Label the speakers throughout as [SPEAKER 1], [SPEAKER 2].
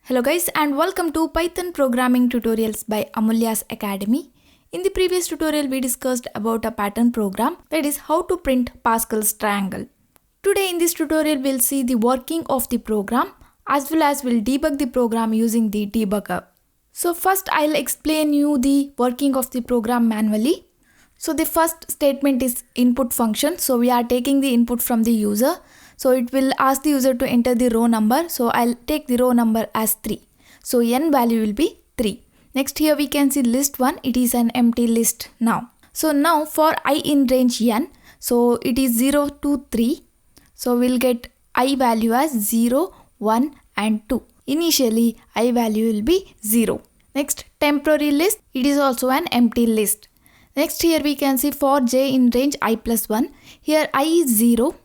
[SPEAKER 1] Hello guys and welcome to Python programming tutorials by Amulya's Academy. In the previous tutorial we discussed about a pattern program, that is how to print Pascal's triangle. Today in this tutorial we'll see the working of the program as well as we'll debug the program using the debugger. So first I'll explain you the working of the program manually. So the first statement is input function. So we are taking the input from the user. So it will ask the user to enter the row number. So I'll take the row number as 3. So n value will be 3. Next here we can see list 1. It is an empty list now. So now for I in range n. So it is 0 to 3. So we'll get I value as 0, 1 and 2. Initially I value will be 0. Next temporary list. It is also an empty list. Next here we can see for j in range I plus 1. Here I is 0.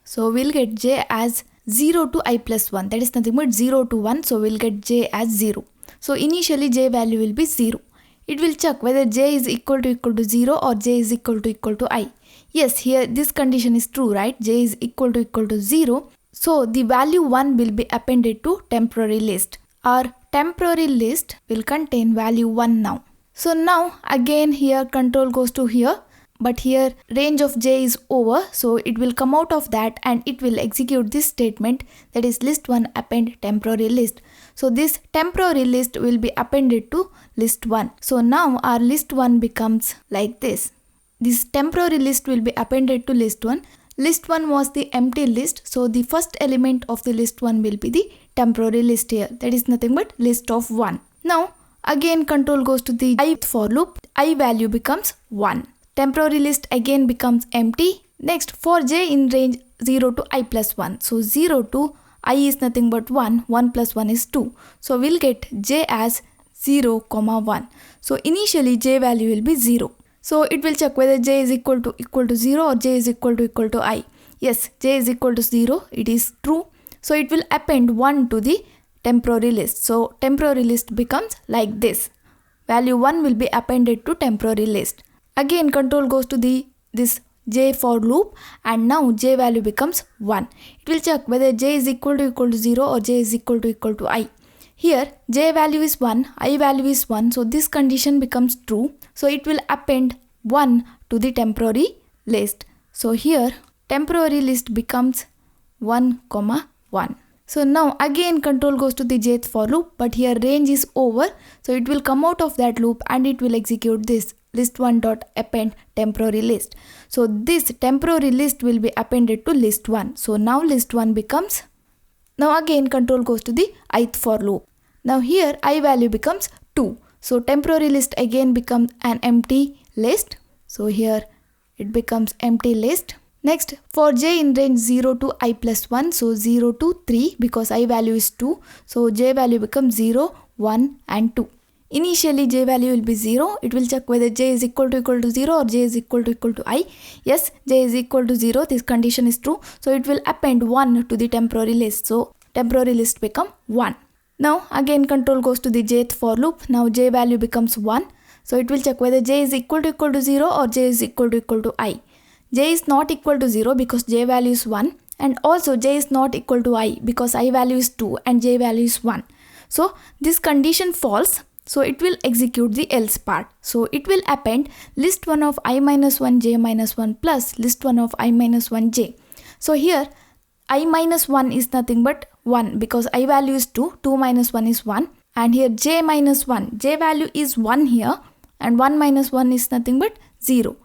[SPEAKER 1] So we'll get j as 0 to I plus 1. That is nothing but 0 to 1. So we'll get j as 0. So initially j value will be 0. It will check whether j is equal to 0 or j is equal to I. Yes, here this condition is true, right? J is equal to 0. So the value 1 will be appended to temporary list. Our temporary list will contain value 1 now. So now again here control goes to here. But here range of j is over, so it will come out of that and it will execute this statement, that is list 1 append temporary list. So this temporary list will be appended to list 1. So now our list 1 becomes like this. This temporary list will be appended to list 1. List 1 was the empty list, so the first element of the list 1 will be the temporary list here. That is nothing but list of 1. Now again control goes to the I for loop. I value becomes 1. Temporary list again becomes empty. Next for j in range 0 to I plus 1. So 0 to I is nothing but 1. 1 plus 1 is 2. So we'll get j as 0, 1. So initially j value will be 0. So it will check whether j is equal to 0 or j is equal to I. Yes, j is equal to 0. It is true. So it will append 1 to the temporary list. So temporary list becomes like this. Value 1 will be appended to temporary list. Again control goes to this j for loop and now j value becomes 1. It will check whether j is equal to 0 or j is equal to I. Here j value is 1, I value is 1, so this condition becomes true. So it will append 1 to the temporary list. So here temporary list becomes 1, 1. So now again control goes to the jth for loop, but here range is over. So it will come out of that loop and it will execute this list1 dot append temporary list. So this temporary list will be appended to list 1. So now list 1 becomes, now again control goes to the ith for loop. Now here I value becomes 2. So temporary list again becomes an empty list. So here it becomes empty list. Next for j in range 0 to I plus 1. So 0 to 3 because I value is 2. So j value becomes 0, 1 and 2. Initially j value will be 0. It will check whether j is equal to 0 or j is equal to I. Yes, j is equal to 0. This condition is true. So it will append 1 to the temporary list. So temporary list become 1. Now again control goes to the jth for loop. Now j value becomes 1. So it will check whether j is equal to 0 or j is equal to I. J is not equal to 0 because j value is 1. And also j is not equal to I because I value is 2 and j value is 1. So this condition false. So it will execute the else part. So it will append list 1 of I minus 1 j minus 1 plus list 1 of I minus 1 j. So here I minus 1 is nothing but 1 because I value is 2. 2 minus 1 is 1. And here j minus 1. J value is 1 here and 1 minus 1 is nothing but 0.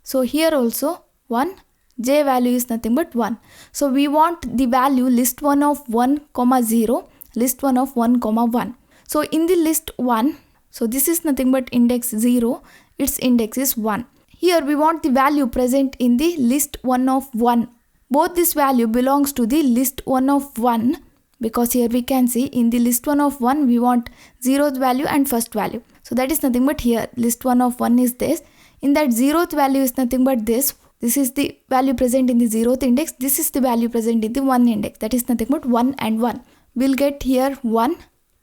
[SPEAKER 1] So here also 1. J value is nothing but 1. So we want the value list 1 of 1, 0, list 1 of 1, 1. So in the list 1, so this is nothing but index 0, its index is 1. Here we want the value present in the list 1 of 1. Both this value belongs to the list 1 of 1 because here we can see in the list 1 of 1 we want 0th value and first value. So that is nothing but here list 1 of 1 is this. In that 0th value is nothing but this. This is the value present in the 0th index. This is the value present in the 1 index. That is nothing but 1 and 1. We'll get here 1.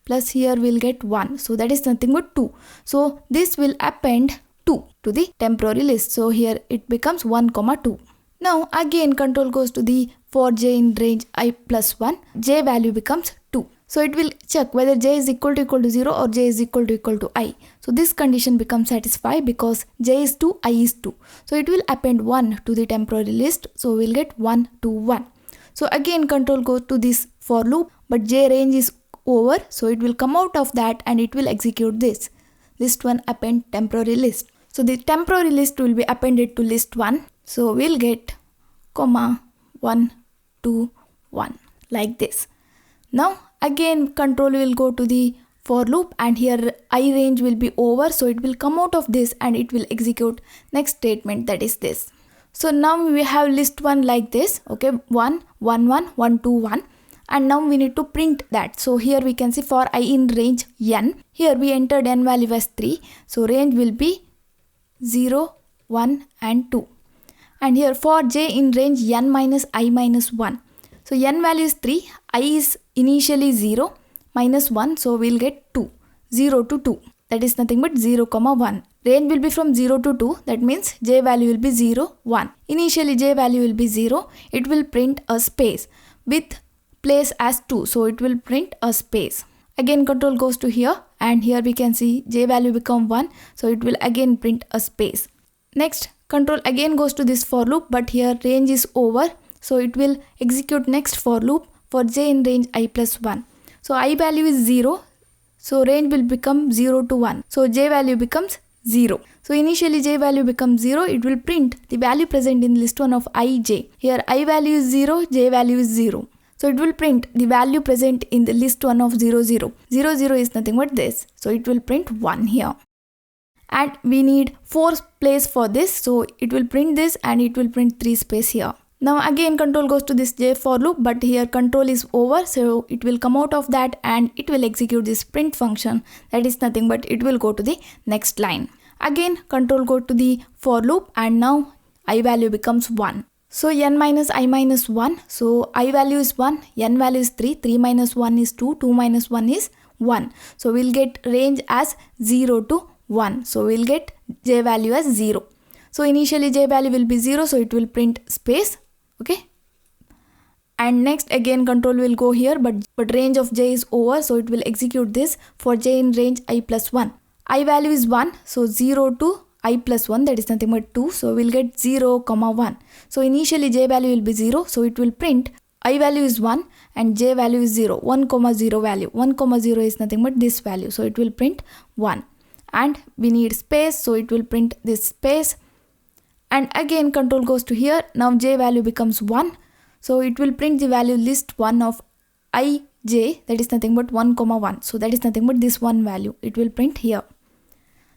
[SPEAKER 1] Plus here we'll get 1. So that is nothing but 2. So this will append 2 to the temporary list. So here it becomes 1, 2. Now again control goes to the for j in range I plus 1. J value becomes 2. So it will check whether j is equal to 0 or j is equal to I. So this condition becomes satisfied because j is 2, I is 2. So it will append 1 to the temporary list. So we'll get 1 to 1. So again control goes to this for loop, but j range is over. So it will come out of that and it will execute this. List1 append temporary list. So the temporary list will be appended to list1. So we'll get comma 1 to 1 like this. Now again control will go to the for loop and here I range will be over, so it will come out of this and it will execute next statement, that is this. So now we have list 1 like this, okay, 1 1 1 1 2 1, and now we need to print that. So here we can see for I in range n, here we entered n value as 3, so range will be 0 1 and 2, and here for j in range n minus I minus 1. So n value is 3, I is initially 0 minus 1, so we'll get 2, 0 to 2, that is nothing but 0 comma 1. Range will be from 0 to 2, that means j value will be 0 1. Initially j value will be 0, it will print a space with place as 2, so it will print a space. Again control goes to here and here we can see j value become 1, so it will again print a space. Next control again goes to this for loop, but here range is over, so it will execute next for loop for j in range I plus 1. So I value is 0, so range will become 0 to 1, so j value becomes 0. So initially j value becomes 0, it will print the value present in list 1 of ij. Here I value is 0, j value is 0. So it will print the value present in the list 1 of 0 0. 0 0 is nothing but this, so it will print 1 here. And we need 4 place for this, so it will print this and it will print 3 space here. Now again control goes to this j for loop, but here control is over, so it will come out of that and it will execute this print function, that is nothing but it will go to the next line. Again control go to the for loop and now I value becomes 1. So n minus I minus 1, so I value is 1, n value is 3, 3 minus 1 is 2, 2 minus 1 is 1. So we'll get range as 0 to 1, so we'll get j value as 0. So initially j value will be 0, so it will print space, okay. And next again control will go here, but range of j is over, so it will execute this for j in range I plus 1. I value is 1, so 0 to I plus 1, that is nothing but 2, so we'll get 0 comma 1. So initially j value will be 0, so it will print I value is 1 and j value is 0, 1 comma 0 value. 1 comma 0 is nothing but this value, so it will print 1. And we need space, so it will print this space. And again control goes to here, now j value becomes 1, so it will print the value list 1 of ij, that is nothing but 1 comma 1, so that is nothing but this one value, it will print here.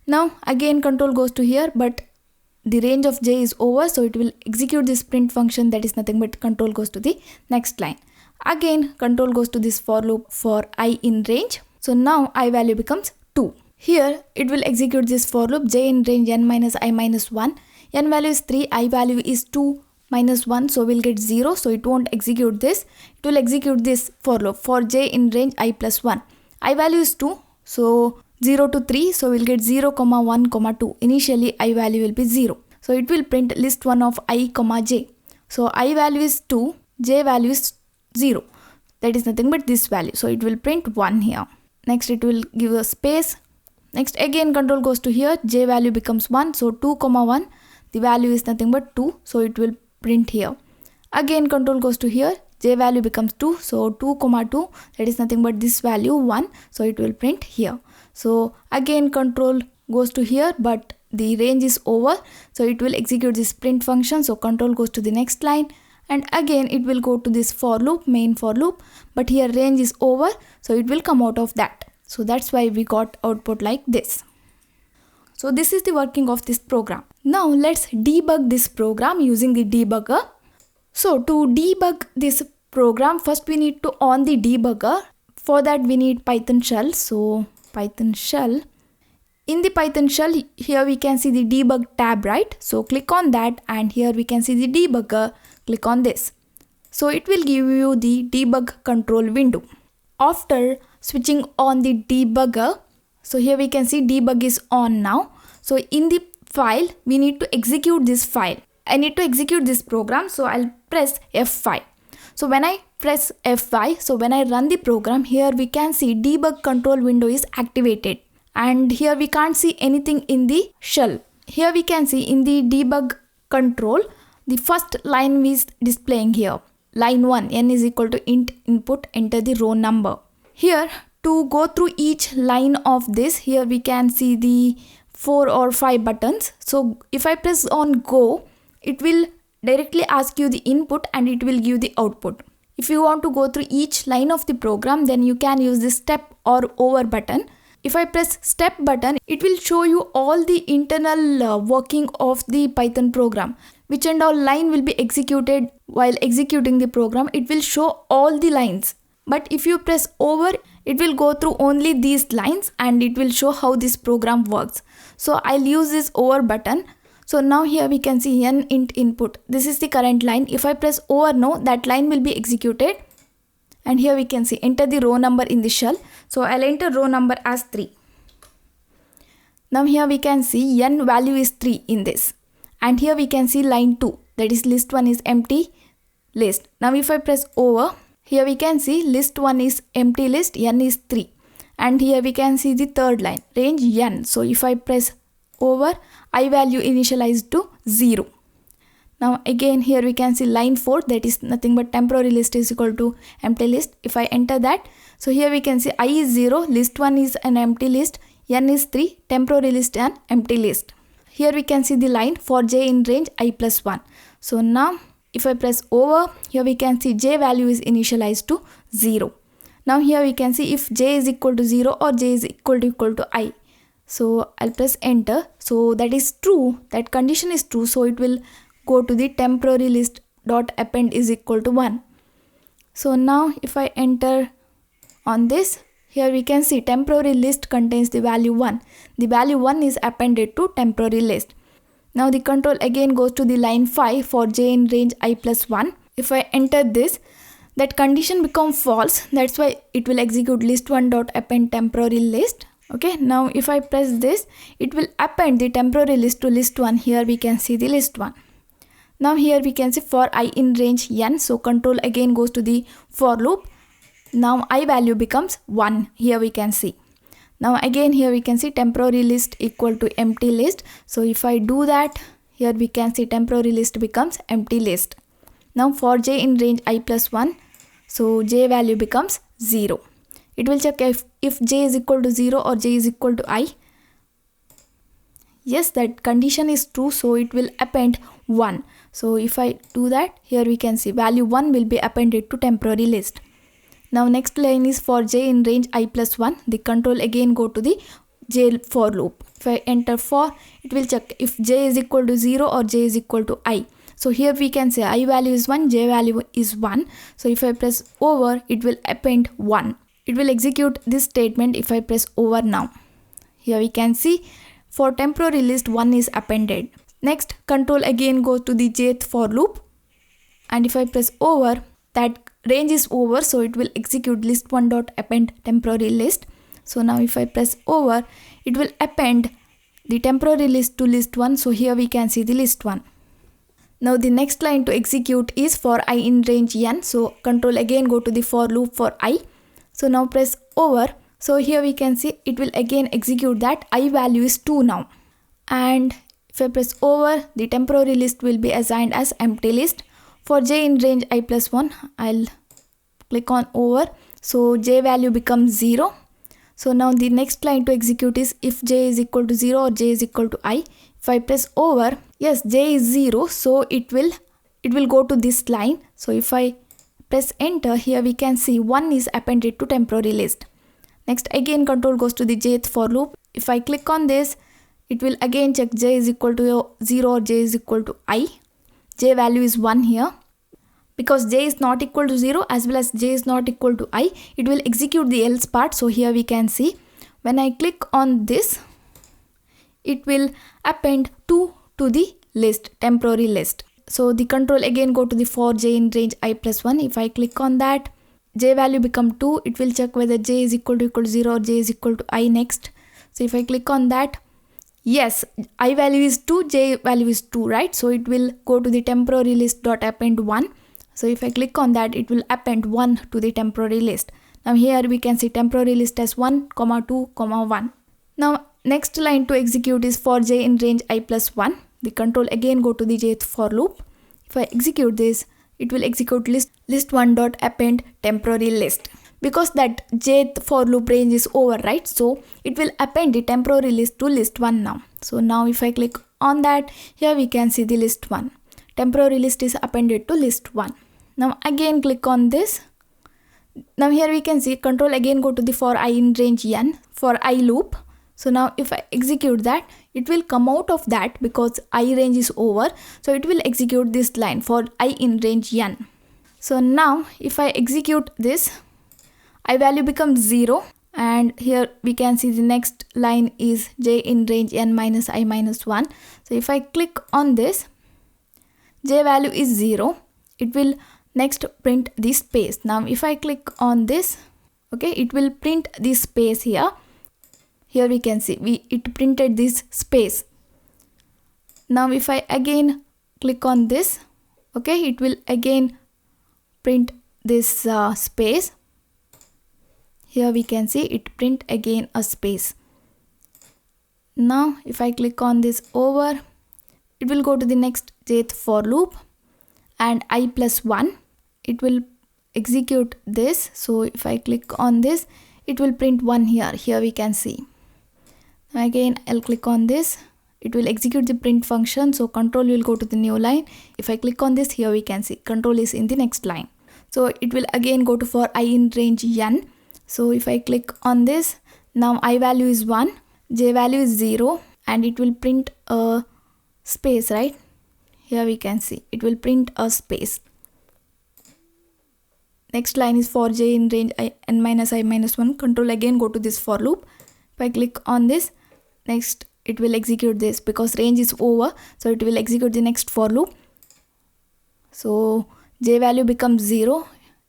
[SPEAKER 1] Now again control goes to here, but the range of j is over, so it will execute this print function, that is nothing but control goes to the next line. Again control goes to this for loop for I in range, so now I value becomes 2. Here it will execute this for loop j in range n minus I minus 1. N value is 3, I value is 2 minus 1, so we'll get 0, so it won't execute this. It will execute this for loop for j in range I plus 1. I value is 2, so 0 to 3, so we'll get 0 comma 1 comma 2. Initially I value will be 0, so it will print list 1 of I comma j. So I value is 2, j value is 0, that is nothing but this value, so it will print 1 here. Next it will give a space. Next again control goes to here, j value becomes 1, so 2 comma 1, the value is nothing but 2, so it will print here. Again control goes to here, j value becomes 2, so 2 comma 2, that is nothing but this value 1, so it will print here. So again control goes to here, but the range is over, so it will execute this print function, so control goes to the next line and again it will go to this for loop, main for loop, but here range is over, so it will come out of that. So that's why we got output like this. So this is the working of this program. Now let's debug this program using the debugger. So to debug this program, first we need to on the debugger. For that we need Python shell. So Python shell. In the Python shell, here we can see the debug tab, right? So click on that and here we can see the debugger. Click on this. So it will give you the debug control window. After switching on the debugger, so here we can see debug is on now. So in the file, we need to execute this file. I need to execute this program, so I'll press F5. So when I press F5, so when I run the program, here we can see debug control window is activated, and here we can't see anything in the shell. Here we can see in the debug control, the first line is displaying here. Line 1, n is equal to int input, enter the row number. Here, to go through each line of this, here we can see the 4 or 5 buttons. So if I press on go, it will directly ask you the input and it will give the output. If you want to go through each line of the program, then you can use the step or over button. If I press step button, it will show you all the internal working of the Python program, which and all line will be executed while executing the program. It will show all the lines. But if you press over, it will go through only these lines and it will show how this program works. So I'll use this over button. So now here we can see n int input. This is the current line. If I press over now, that line will be executed. And here we can see enter the row number in the shell. So I'll enter row number as 3. Now here we can see n value is 3 in this. And here we can see line 2, that is list 1 is empty list. Now if I press over, here we can see list 1 is empty list, n is 3. And here we can see the third line, range n. So if I press over, I value initialized to 0. Now again here we can see line 4, that is nothing but temporary list is equal to empty list. If I enter that, so here we can see I is 0, list 1 is an empty list, n is 3, temporary list and empty list. Here we can see the line for j in range I plus 1. So now if I press over, here we can see j value is initialized to 0. Now here we can see if j is equal to 0 or j is equal to I. So I'll press enter. So that is true, that condition is true. So it will go to the temporary list dot append is equal to 1. So now if I enter on this, here we can see temporary list contains the value 1. The value 1 is appended to temporary list. Now the control again goes to the line 5 for j in range I plus 1. If I enter this, that condition becomes false. That's why it will execute list1 dot append temporary list. Okay, now if I press this, it will append the temporary list to list 1. Here we can see the list 1. Now here we can see for I in range n. So control again goes to the for loop. Now I value becomes 1. Here we can see. Now again here we can see temporary list equal to empty list. So if I do that, here we can see temporary list becomes empty list. Now for j in range I plus 1, so j value becomes 0. It will check if j is equal to 0 or j is equal to I. Yes, that condition is true, so it will append 1. So if I do that, here we can see value 1 will be appended to temporary list. Now next line is for j in range I plus 1. The control again go to the j for loop. If I enter for, it will check if j is equal to 0 or j is equal to I. So here we can say I value is 1, j value is 1. So if I press over, it will append 1. It will execute this statement if I press over now. Here we can see for temporary list 1 is appended. Next, control again goes to the jth for loop. And if I press over, that range is over, so it will execute list1 dot append temporary list. So now if I press over, it will append the temporary list to list 1. So here we can see the list 1. Now the next line to execute is for I in range n. So control again go to the for loop for I. So now press over. So here we can see it will again execute that I value is 2 now. And if I press over, the temporary list will be assigned as empty list. For j in range I plus 1, I'll click on over. So j value becomes 0. So now the next line to execute is if j is equal to 0 or j is equal to I. If I press over, yes, j is 0, so it will go to this line. So if I press enter, here we can see 1 is appended to temporary list. Next again control goes to the jth for loop. If I click on this, it will again check j is equal to 0 or j is equal to I. J value is 1 here. Because j is not equal to 0 as well as j is not equal to I, it will execute the else part. So here we can see when I click on this, it will append 2 to the list, temporary list. So the control again go to the for j in range I plus 1. If I click on that, j value become 2. It will check whether j is equal to 0 or j is equal to I next. So if I click on that, yes, I value is 2, j value is 2, right? So it will go to the temporary list dot append 1. So if I click on that, it will append 1 to the temporary list. Now here we can see temporary list as 1, 2, 1. Now next line to execute is for j in range I plus 1. The control again go to the jth for loop. If I execute this, it will execute list1 dot append temporary list. Because that jth for loop range is over, right? So it will append the temporary list to list1 now. So now if I click on that, here we can see the list1. Temporary list is appended to list1. Now again click on this. Now here we can see control again go to the for I in range n for I loop. So now if I execute that, it will come out of that because I range is over. So it will execute this line for I in range n. So now if I execute this, I value becomes 0, and here we can see the next line is j in range n minus I minus 1. So if I click on this, j value is 0. It will next print this space. Now if I click on this, okay, it will print this space here. Here we can see it printed this space. Now if I again click on this, okay, it will again print this space. Here we can see it print again a space. Now if I click on this over, it will go to the next jth for loop and I plus 1. It will execute this. So if I click on this, it will print 1 here. Here we can see. Again I'll click on this. It will execute the print function. So control will go to the new line. If I click on this, here we can see control is in the next line. So it will again go to for I in range n. So if I click on this, now I value is 1, j value is 0, and it will print a space, right? Here we can see it will print a space. Next line is for j in range n minus I minus 1. Control again go to this for loop. If I click on this, next it will execute this because range is over. So it will execute the next for loop. So j value becomes 0.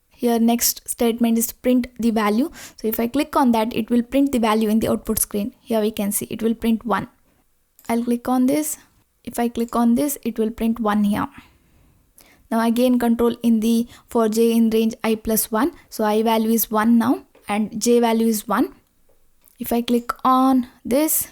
[SPEAKER 1] Here next statement is print the value. So if I click on that, it will print the value in the output screen. Here we can see it will print 1. I'll click on this. If I click on this, it will print 1 here. Now again control in the for j in range I plus 1. So I value is 1 now and j value is 1. If I click on this,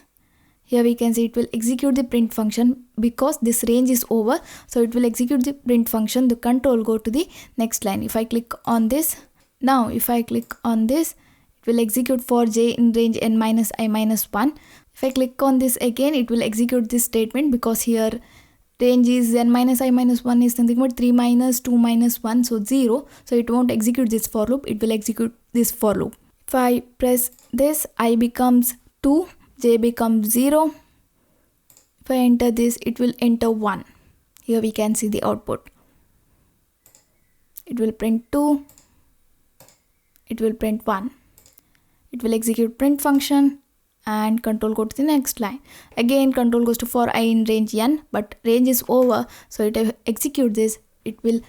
[SPEAKER 1] here we can see it will execute the print function because this range is over. So it will execute the print function. The control go to the next line. If I click on this, now if I click on this, it will execute for j in range n minus I minus 1. If I click on this again, it will execute this statement because here range is n minus I minus 1 is nothing but 3 minus 2 minus 1, so 0. So it won't execute this for loop. It will execute this for loop. If I press this, I becomes 2. J becomes 0. If I enter this, it will enter 1. Here we can see the output. It will print 2. It will print 1. It will execute print function and control go to the next line. Again control goes to for I in range n, but range is over. So it execute this. It will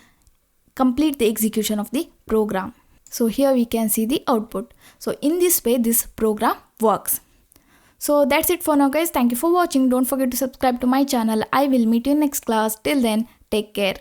[SPEAKER 1] complete the execution of the program. So here we can see the output. So in this way this program works. So that's it for now guys. Thank you for watching. Don't forget to subscribe to my channel. I will meet you in next class. Till then, take care.